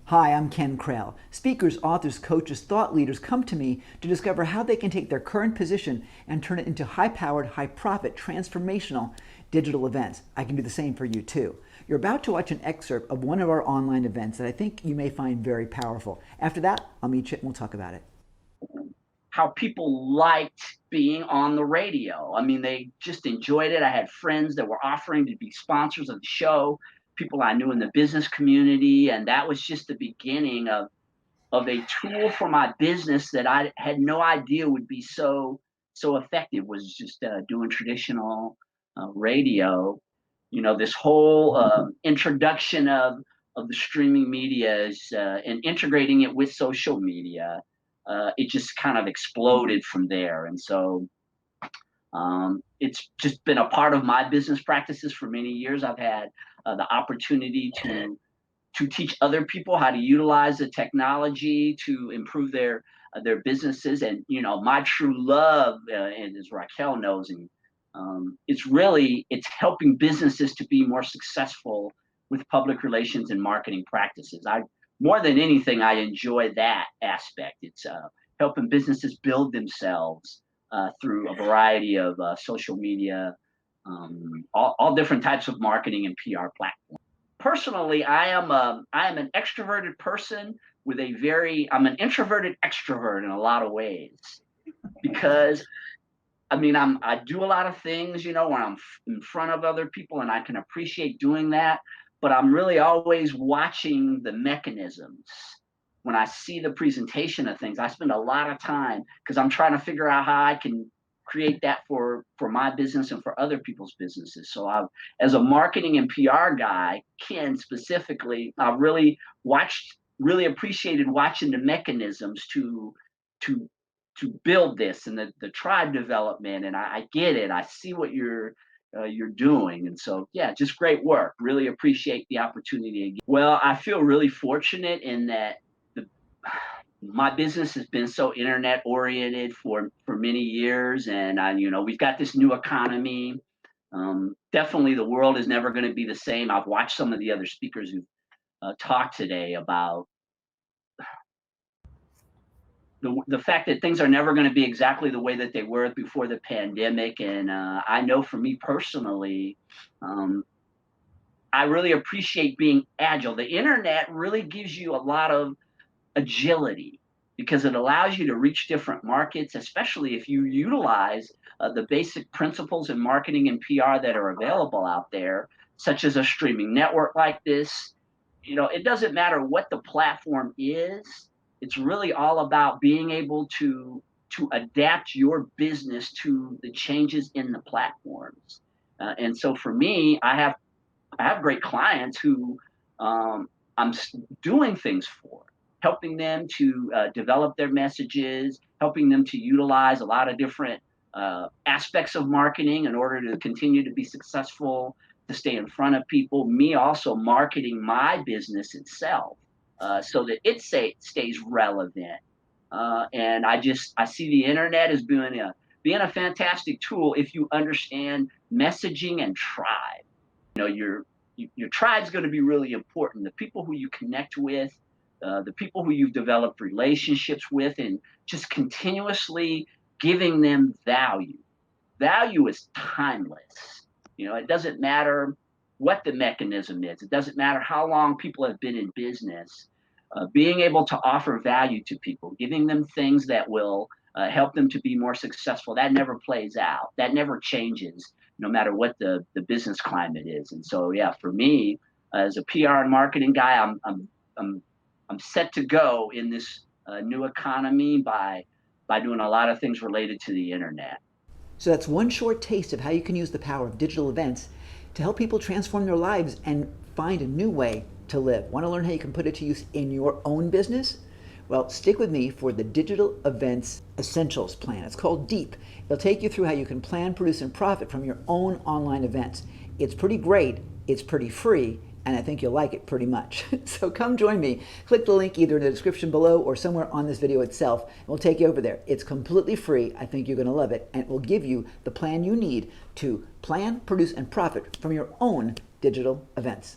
Hi, I'm Ken Krell. Speakers, authors, coaches, thought leaders come to me to discover how they can take their current position and turn it into high-powered, high-profit, transformational digital events. I can do the same for you too. You're about to watch an excerpt of one of our online events that I think you may find very powerful. After that, I'll meet you and we'll talk about it. How people liked being on the radio. I mean, they just enjoyed it. I had friends that were offering to be sponsors of the show, people I knew in the business community, and that was just the beginning of a tool for my business that I had no idea would be so effective. Was just doing traditional radio. You know, this whole introduction of the streaming media is, and integrating it with social media. It just kind of exploded from there, and so it's just been a part of my business practices for many years. I've had the opportunity to teach other people how to utilize the technology to improve their businesses. And you know, my true love, and as Raquel knows, and it's helping businesses to be more successful with public relations and marketing practices. I More than anything, I enjoy that aspect. It's helping businesses build themselves through a variety of social media, all different types of marketing and PR platforms. Personally, I am an extroverted person with a very I'm an introverted extrovert in a lot of ways, because I do a lot of things, you know, when in front of other people, and I can appreciate doing that, but I'm really always watching the mechanisms. When I see the presentation of things, I spend a lot of time because I'm trying to figure out how I can create that for my business and for other people's businesses. So as a marketing and PR guy, Ken specifically, I really appreciated watching the mechanisms to build this and the tribe development. And I get it. I see what you're doing. And so, yeah, just great work. Really appreciate the opportunity again. Well, I feel really fortunate in that the my business has been so internet oriented for many years, and we've got this new economy. Definitely, the world is never going to be the same. I've watched some of the other speakers who talked today about the fact that things are never going to be exactly the way that they were before the pandemic. And I know for me personally, um, I really appreciate being agile. The internet really gives you a lot of agility because it allows you to reach different markets, especially if you utilize the basic principles in marketing and PR that are available out there, such as a streaming network like this. You know, it doesn't matter what the platform is. It's really all about being able to adapt your business to the changes in the platforms. And so for me, I have great clients who doing things for, helping them to develop their messages, helping them to utilize a lot of different aspects of marketing in order to continue to be successful, to stay in front of people. Me also marketing my business itself so that stays relevant. And I see the internet as being a fantastic tool if you understand messaging and tribe. You know, your tribe's going to be really important. The people who you connect with, the people who you've developed relationships with, and just continuously giving them value. Value is timeless. You know, it doesn't matter what the mechanism is. It doesn't matter how long people have been in business. Being able to offer value to people, giving them things that will help them to be more successful, that never plays out. That never changes, no matter what the business climate is. And so, yeah, for me, as a PR and marketing guy, I'm I'm set to go in this new economy by doing a lot of things related to the internet. So that's one short taste of how you can use the power of digital events to help people transform their lives and find a new way to live. Want to learn how you can put it to use in your own business? Well, stick with me for the Digital Events Essentials Plan. It's called DEEP. It'll take you through how you can plan, produce, and profit from your own online events. It's pretty great, it's pretty free, and I think you'll like it pretty much. So come join me. Click the link either in the description below or somewhere on this video itself, and we'll take you over there. It's completely free. I think you're going to love it, and it will give you the plan you need to plan, produce, and profit from your own digital events.